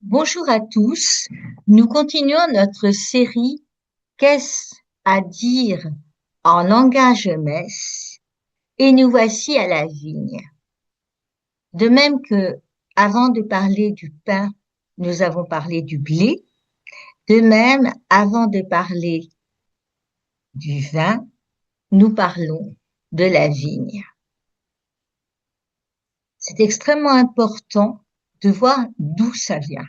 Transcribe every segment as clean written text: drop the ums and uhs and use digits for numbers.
Bonjour à tous. Nous continuons notre série Qu'est-ce à dire en langage messe et nous voici à la vigne. De même que avant de parler du pain, nous avons parlé du blé, de même avant de parler du vin, nous parlons de la vigne. C'est extrêmement important de voir d'où ça vient.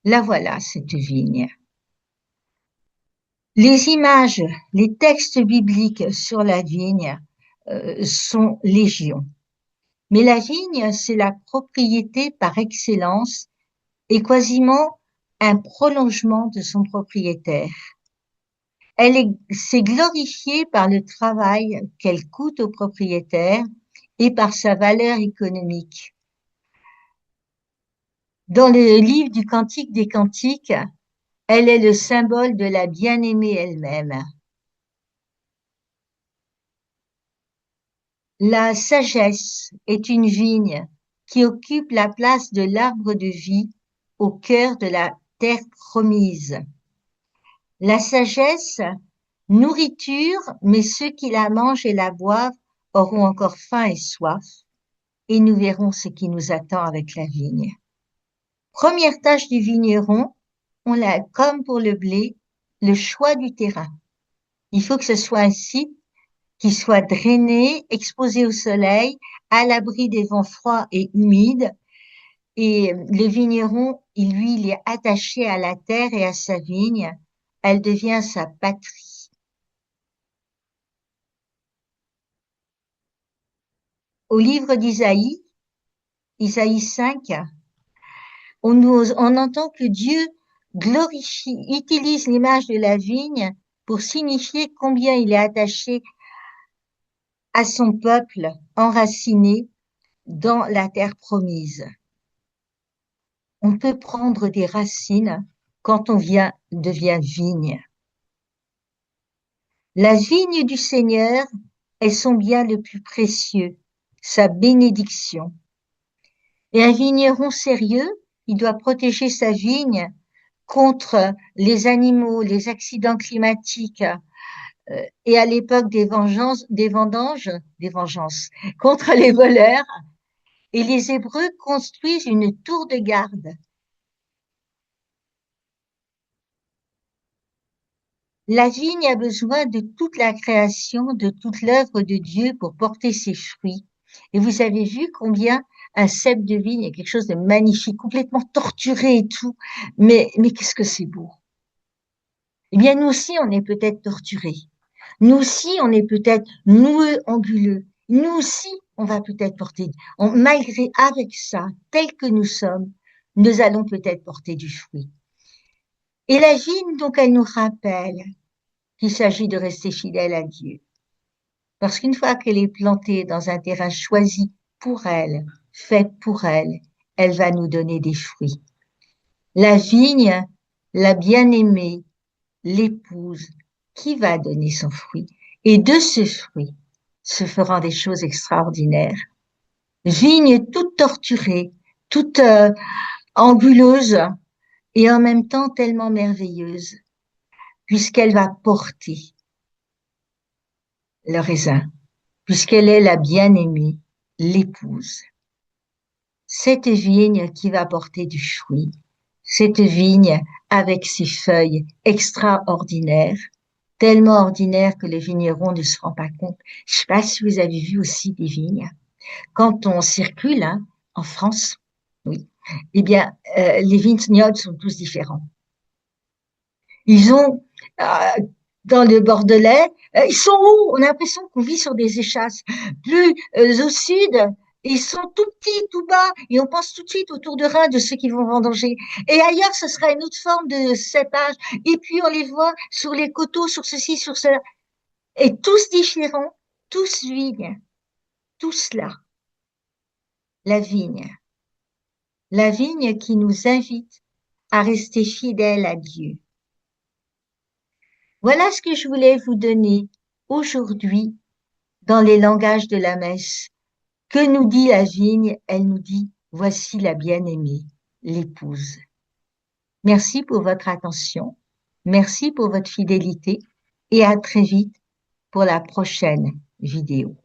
La voilà, cette vigne. Les images, les textes bibliques sur la vigne sont légion. Mais la vigne, c'est la propriété par excellence et quasiment un prolongement de son propriétaire. C'est glorifiée par le travail qu'elle coûte au propriétaire et par sa valeur économique. Dans le livre du Cantique des Cantiques, elle est le symbole de la bien-aimée elle-même. La sagesse est une vigne qui occupe la place de l'arbre de vie au cœur de la terre promise. La sagesse, nourriture, mais ceux qui la mangent et la boivent auront encore faim et soif, et nous verrons ce qui nous attend avec la vigne. Première tâche du vigneron, on a, comme pour le blé, le choix du terrain. Il faut que ce soit un site qui soit drainé, exposé au soleil, à l'abri des vents froids et humides. Et le vigneron, il est attaché à la terre et à sa vigne. Elle devient sa patrie. Au livre d'Isaïe, Isaïe 5, on entend que Dieu utilise l'image de la vigne pour signifier combien il est attaché à son peuple enraciné dans la terre promise. On peut prendre des racines quand devient vigne. La vigne du Seigneur est son bien le plus précieux, sa bénédiction. Et un vigneron sérieux, il doit protéger sa vigne contre les animaux, les accidents climatiques, et à l'époque des vengeances, contre les voleurs. Et les Hébreux construisent une tour de garde. La vigne a besoin de toute la création, de toute l'œuvre de Dieu pour porter ses fruits. Et vous avez vu combien un cep de vigne est quelque chose de magnifique, complètement torturé et tout. Mais qu'est-ce que c'est beau. Eh bien, nous aussi, on est peut-être torturés. Nous aussi, on est peut-être noueux, anguleux. Nous aussi, on va peut-être malgré, avec ça, tel que nous sommes, nous allons peut-être porter du fruit. Et la vigne, donc, elle nous rappelle qu'il s'agit de rester fidèle à Dieu. Parce qu'une fois qu'elle est plantée dans un terrain choisi pour elle, fait pour elle, elle va nous donner des fruits. La vigne, la bien-aimée, l'épouse, qui va donner son fruit. Et de ce fruit se feront des choses extraordinaires. Vigne toute torturée, toute anguleuse et en même temps tellement merveilleuse, puisqu'elle va porter le raisin, puisqu'elle est la bien-aimée, l'épouse. Cette vigne qui va porter du fruit, cette vigne avec ses feuilles extraordinaires, tellement ordinaires que le vigneron ne se rend pas compte. Je ne sais pas si vous avez vu aussi des vignes. Quand on circule en France, oui, eh bien, les vignobles sont tous différents. Ils ont, dans le Bordelais, ils sont hauts. On a l'impression qu'on vit sur des échasses. Plus au sud, ils sont tout petits, tout bas, et on pense tout de suite autour de Rhin de ceux qui vont vendanger. Et ailleurs, ce sera une autre forme de cépage. Et puis, on les voit sur les coteaux, sur ceci, sur cela. Et tous différents, tous vignes, tous là. La vigne. La vigne qui nous invite à rester fidèles à Dieu. Voilà ce que je voulais vous donner aujourd'hui dans les langages de la messe. Que nous dit la vigne? Elle nous dit, voici la bien-aimée, l'épouse. Merci pour votre attention. Merci pour votre fidélité et à très vite pour la prochaine vidéo.